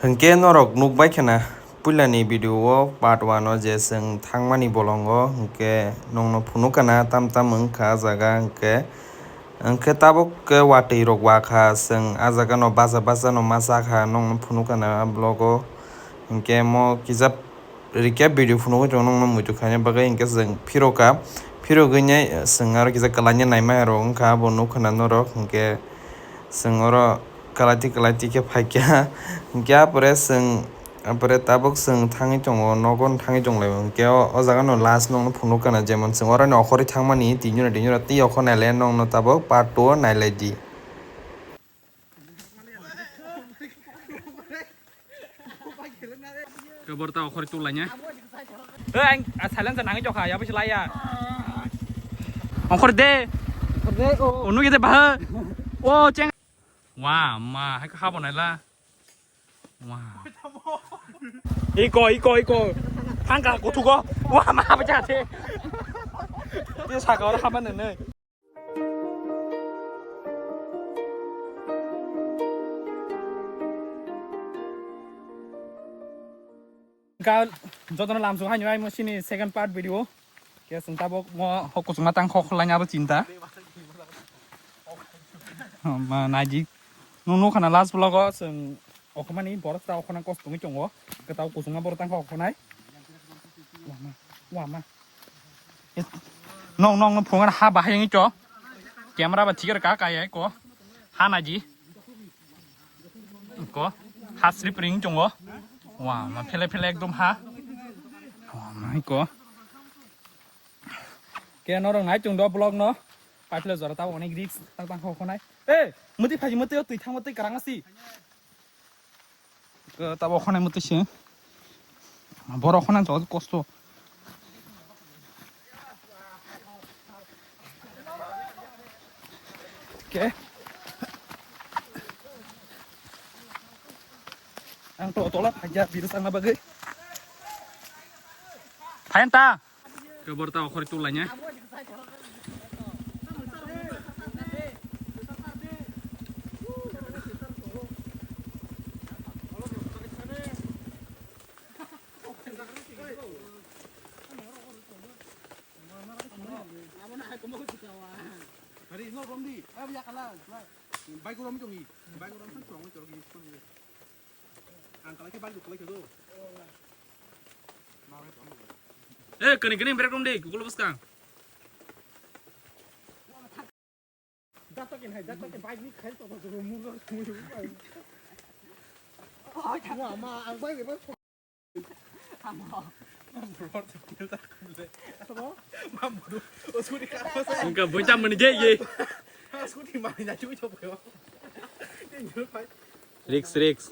Hengke norok nukbai khena puilani video o part 1 o je seng thangmani bolongo hengke nongno phunu kana tam wngkha jaga hengke tabuk ke watui rok wakha seng jaga no basa no masakha nongno phunu kana blogo hengke mo kijab recap video phunu tongo nongno muitukhaina bagui hengke seng phirogui nai seng aro kijak kalanya naimai rok wngkha abo nukhana norok hengke seng oro kalati ke paikya hingke apore seng apore tabuk seng thangui tongo nogon thangui tonglaio hingke o jaga no last nongno phunu kana jemon seng oro ni okhorui thangmani tinjora twi okho nailai nongno tabuk part 2 o nailai di. Kebar tau khori tulanya. Anh silence nang cho khaya bisi laya. Khori de. Unu gitu bah. Oh ceng. Wah, ma hai ka bonai la. Wah. Iko. Hangka ko tugo. Wah, ma ba cha the. Dia sa ka ora ha ban ne. Ka jodono lamsu ha nyai mo sini second part video. Ke seng tabok mo hokku sung matang khokhlanya ba cinta. Ma naji nunu khana last vlog o seng okhmani borok ta okhna kostungi chongo ketau kusuma borok tang okhnai wama nong phungan ha bahayangi cho camera ba thigar ka kaya ko ha naji ko ha slip ring chongo wa ma phele ekdom ha mai ko ke norong nai chung do vlog no patle jora ta onek risk tang okhnai muti phaji muti tui thang muti karangasi ke ta okhnai muti se bor okhna jod kosto ke ang tola phaja virus ang bagai phayan ta ke bor ta okhori tulanya Hari no romdi, ya kalah. Baik rom jongi, baik rom san chong chorgi spon. Angkala ke baik dukle kedo. Kene brek rom de, gugul buskang. Datokin baik ni khail to to mu mu. Oh, chang ma ang baik be. Enggak bocah menije ye. Riks.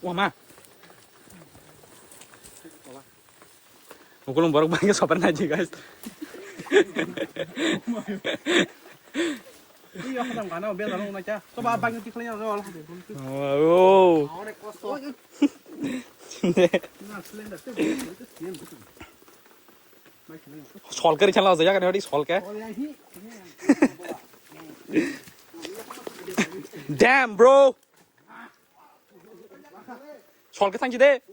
Wah ma. Mukulung borok banyak sopan aja guys. Iya kadang kana biar lalu naca. Coba banyak tiklinya soal. Wow. solker chalo aja kan hodi solker. Damn bro. solker sang jide.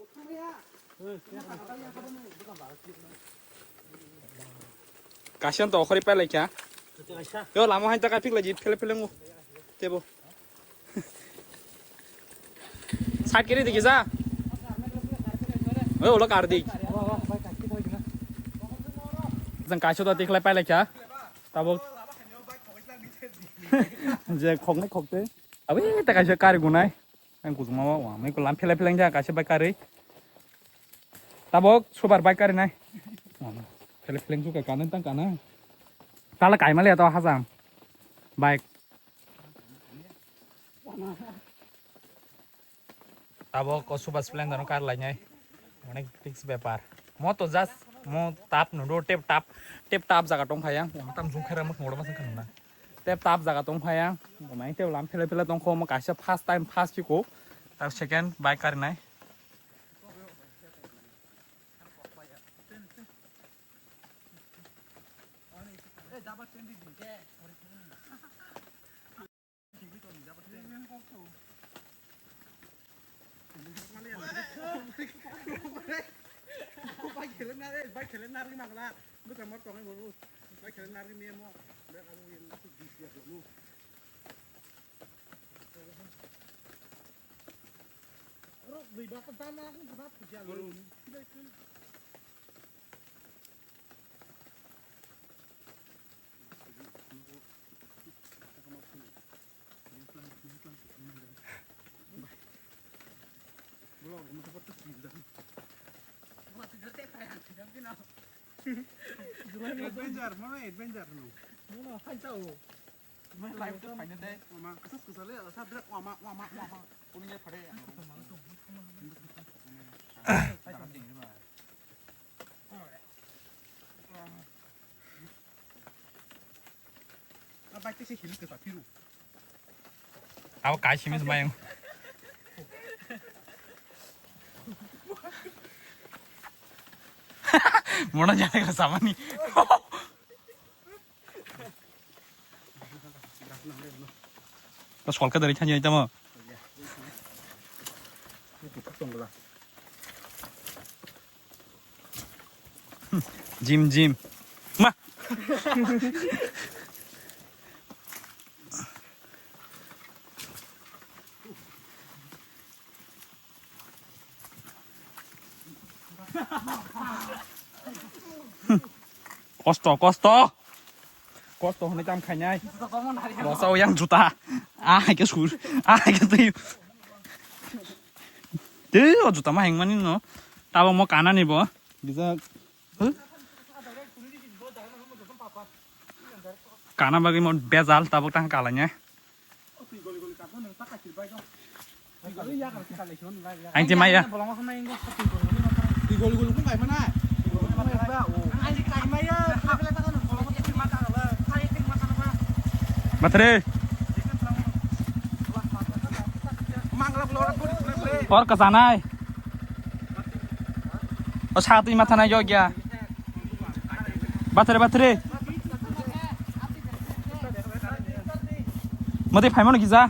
Kasihan to khori pelai kya. Yo lama han taka pik lagi phele ngu. Tebo. Side kiri dikhi za. Ola kar di. Jang kaisho to tiklai pai lai kya. Tabo. Je khokne khokte. Abi ta kaisho kar gunai. Ang kusuma wa mai ko lam phele ja kaisho bai kari. Tabo sobar bai kari nai. Phele ju ka kanan tang kana. Tala kai male to hazam. Bike. Tabo ko super splendor no kar lai nyai. Onek fix ব্যাপার mo to just mo tap no do tap jaga tong phayang mo tam jung khara mo ngoro ma sang khana tap jaga tong phayang mo mai te lam phele tong kho mo kaisa first time first ko tar second bike kar nai baik kalian nari mangla bukan mau tong mau baik kalian nari memo baik aku yang aku di siap kamu Rok beda pertama aku pernah kerja lu belum mau seperti itu adventure mana adventure nu mana kan tahu mana live tuh banyak deh mama kesas kesalnya sabda mama punya pada ya apa itu sih hilang ke sapiru Aku kasih mis bayang. Mana jalan ke sama nih. Terus sekolah dari Cina itu mah. Jim. Mah. Kosto ini cam kanyai. Rasa yang juta. Cái sủi, cái tiêu. Thế ở juta mah yang mana no? Tahu mau kanan nih bo? Bisa. Kanan bagi mau bezal, tahu tang kalanya. Anh chị mày à? Digol-gol pun kayak mana? Baterai. और कसाना है और छाती माथा नहीं जो गया बातरे मते फाइम न गिजा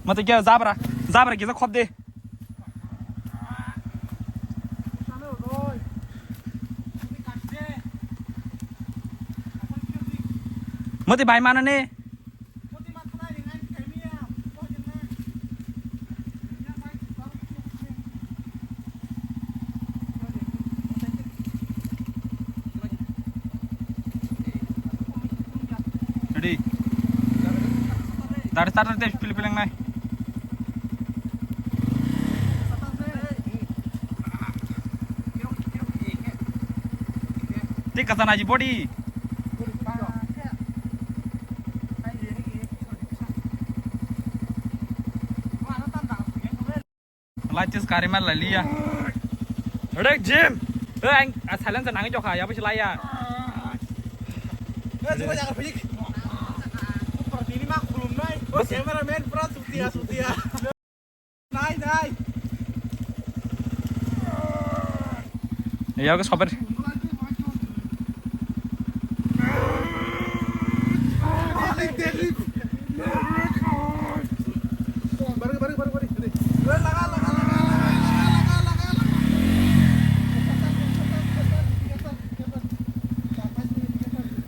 मते क्या जाबरा गिजा खप दे मते भाइ मान ने Ready? Start deh pilih yang naik. Tik kesana aja body. Lacis karimah lalia. Ready Jim? Anh Thailand sẽ nắng cho khả ya, bây giờ lại à? Coba jangan pergi. Seperti ini mah belum naik. Oh, kameramen Prat Sutia. Naik. Ya, aku soper.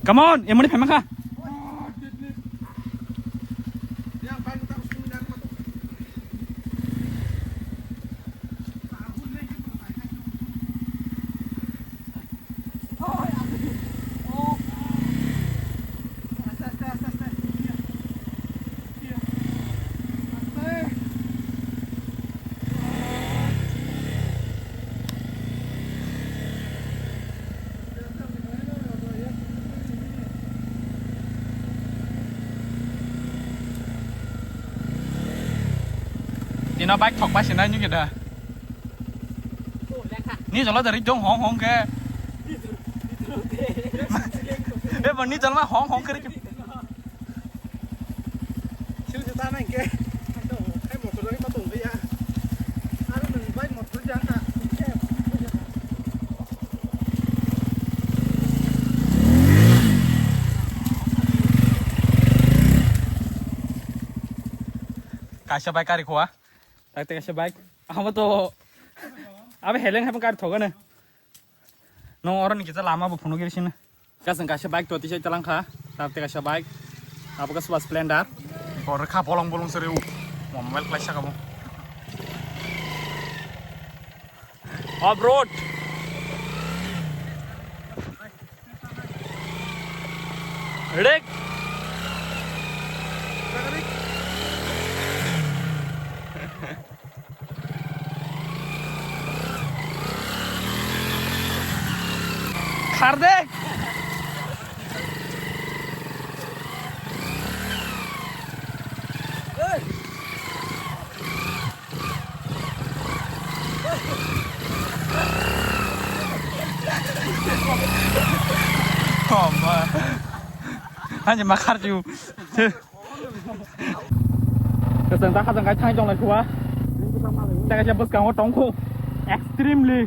Come on, yang mana memang kah? Nó bác thọc bác xin đây như vậy à? Ní cho nó từ đi trốn hỏng kìa. Ê mà ní cho nó hỏng kìa. Siêu ta này kìa. Em một cái mà tủ đi à. Anh mình quay một cái chân à. Kasih baik kari kuah. Tak kasih baik. Apa tuh? Apa heleng apa kari thoga nih? no orang kita lama bu puno kiri sini kasih kasih baik tuh tisai telang kah tapi kasih baik apa ke sebuah splendor kalau rekap bolong seriu mau mobile clash kamu off road ready Kardek hanya makar ju kesan tak kesan kacang trong lần quaแต่จะบสกังว่าตรงคู่ extremely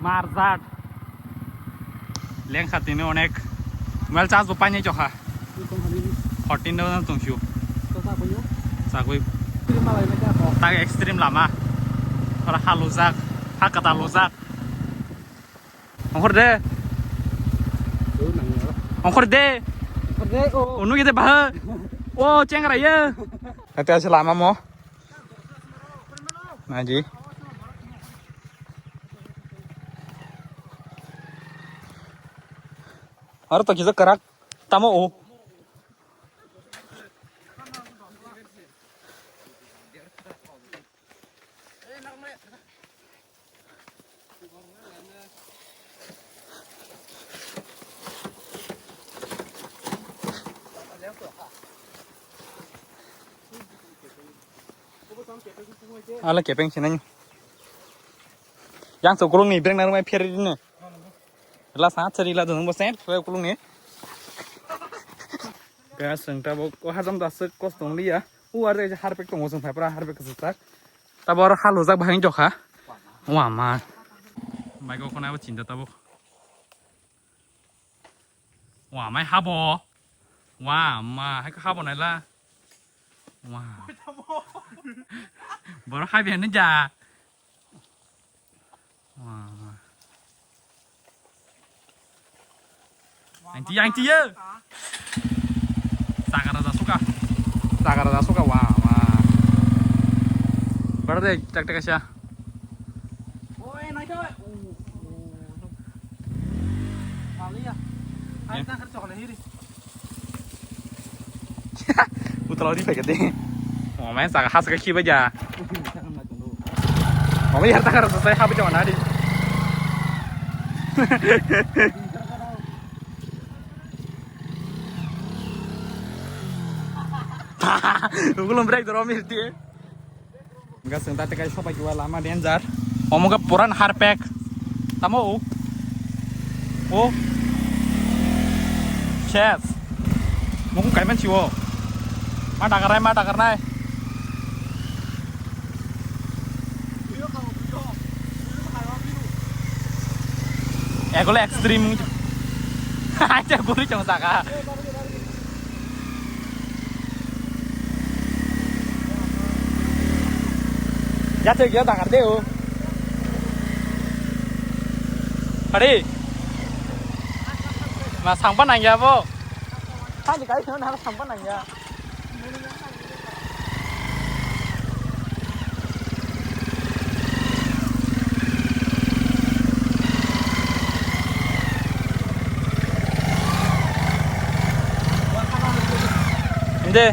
marzat เลี้ยงขัดตินโอเน็กเมื่อจ้าสุปันยังจ่อค่ะพอตินโดนตรงชิวสักวิตายเอ็กซ์ตรีมลามาพระฮาลูซักฮักกาตาลูซักของคนเด้ของคนเด้โอ้นุ้ยจะบ้าโอ้เจ้งอะไรเยอะแต่ฉลามมาหมอมาจีअरे तो किसी करा तमो ओ ala kepeng sini yang sekulung nih breng naruh main pier ini lah saat ceri lah tuh nunggu set sekulung nih kayak sengta bok hajam dasar kos tong liya ada aja harpek tong osong pepra harpek kesetak tabor halu zak bahing jok ha wah mah mai kau kena apa cinta tabok wah mai habo wah mah hai habo này là wah baru hai biển aja wah anh chị ơi Sagarada suka wah wah berarti cek cek aja ôi này chơi kali ya ayo tangkar coklat ini putar lagi pakai deh oh main saga khas ke kiba aja oh main harta karena saya habis jangan ada belum break dorong mirti enggak sentat kayak siapa jual lama danger ngomong ke puran harpek tamu oh chef mau kayak mana ciwo mata karena gue ekstrim aja gue cuma saka ya tuh kita tak ngerti oh hari mas sampan aja po kan dikali sana harus sampan aja ini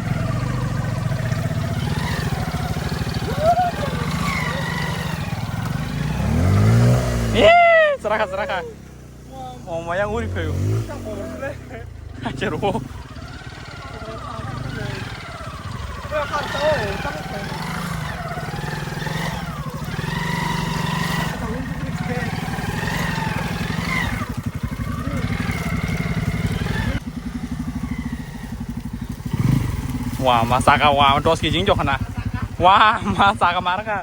seraka oh mayang uri kayu ceru wah masaka wah dos kijing jok na wah masaka marka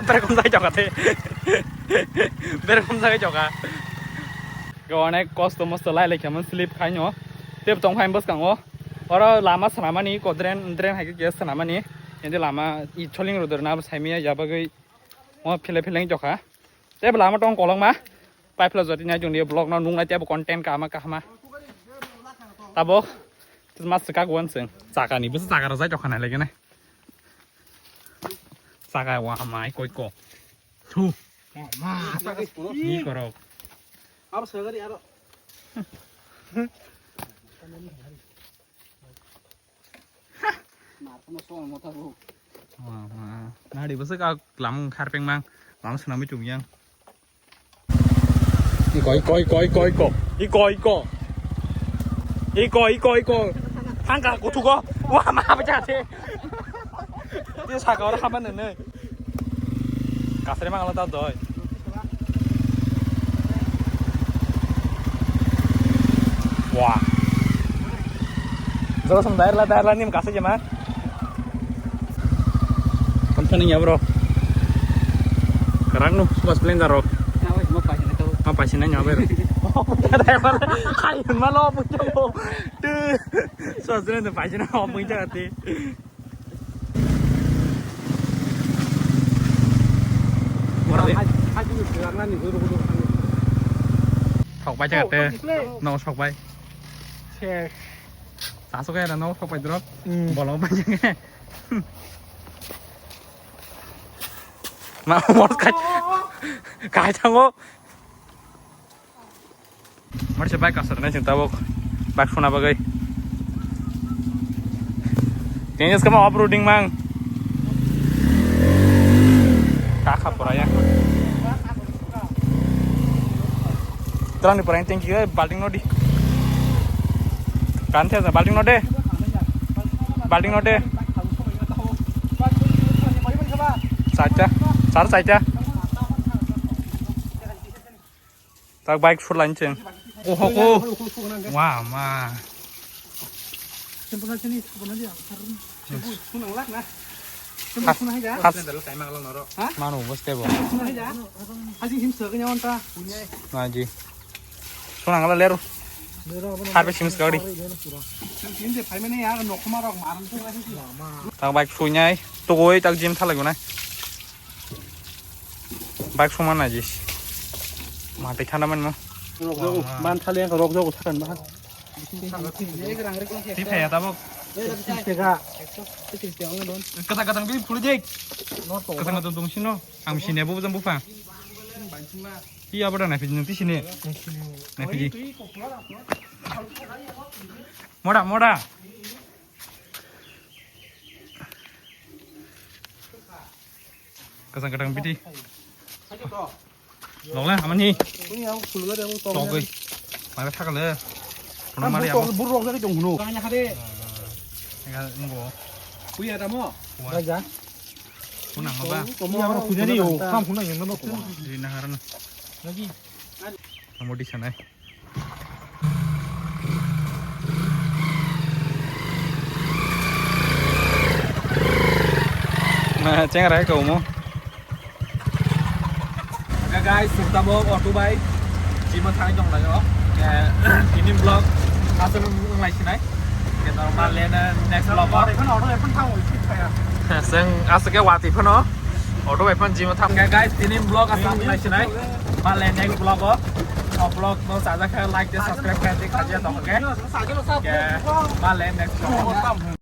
Berkomsa jok ate berkomsa jok a gone costo mosto lai le kaman slip khaino tep tong phaim bas kango oro lama sanamani ko dren hai ke sanamani ini lama icoling roder na saimia ya bagai mau film joka tapi lama tong kolong mah pipe lo jadinya jung dia blog no nung aja bu konten kama tabok terus mas sekak wan seng saka nih bisa saka rasa joka lagi nih saka wah mai koi ko tuh ini korok apa sekali ada wah nah di besok aku lam karpeng mang lam senam itu yang 이거 한가 고투고 와 마바자테 dia saka orang kapan nene kasar emang kalau tahu doy wah terus daer lah nih kasih aja mah penting ya bro kerang nu pas pelenggar rok apa sih nanya ber ada apa kain malah punya tuh soalnya tuh pasien apa punya hati học bay chắc là nó học bay tá số cái là nó học bay drop bỏ nó bay nghe mà một cái thằng ô mất sẽ bay cả sợi này chúng ta bốc bay phun apa gay kayaknya sekarang off roading mang kakak peraya terang di perang tinggi ya baling no di kan saya baling no deh saja tak baik full lanceng oh wah mah sempurna sini sebenarnya karena sunang lak nah sunang aja mana bos teh bos sunang aja asyik sim sekenya onta punya ngaji sunang ala leru harus sim sekali ini deh mana ya nok kemarin malam tuh aja sih tak baik punya tuh gue tak gym thal lagi nih baik suman aja mati kan teman mau man kalian ke rok takan bahan tip ya tabok kata-kata gue puluh jek kata-kata tunggu sini ang sini apa bukan bukan iya apa dah nafi nanti sini nafi moda kadang-kadang piti lỏng lên aman hi to gầy mày thắc lên nó mà đi ăn bút rong ra cái trồng nụ cái ngô bây giờ đâm cái giá cũng nặng mà ba punya đi không cũng nặng nó cũng đi na haran lagi mau di sana nah ceng rai kau mau guys, kita bawa auto bike, cuma thang jong lah jo. Ini vlog, asal mulai sini. Kita normal lena next vlog. Seng asal ke wati pun no. Auto bike pun cuma thang. Guys, ini vlog asal mulai sini. Malah next vlog oh. Vlog mau saja ke like dan subscribe ke aja toh, oke? Malah next vlog.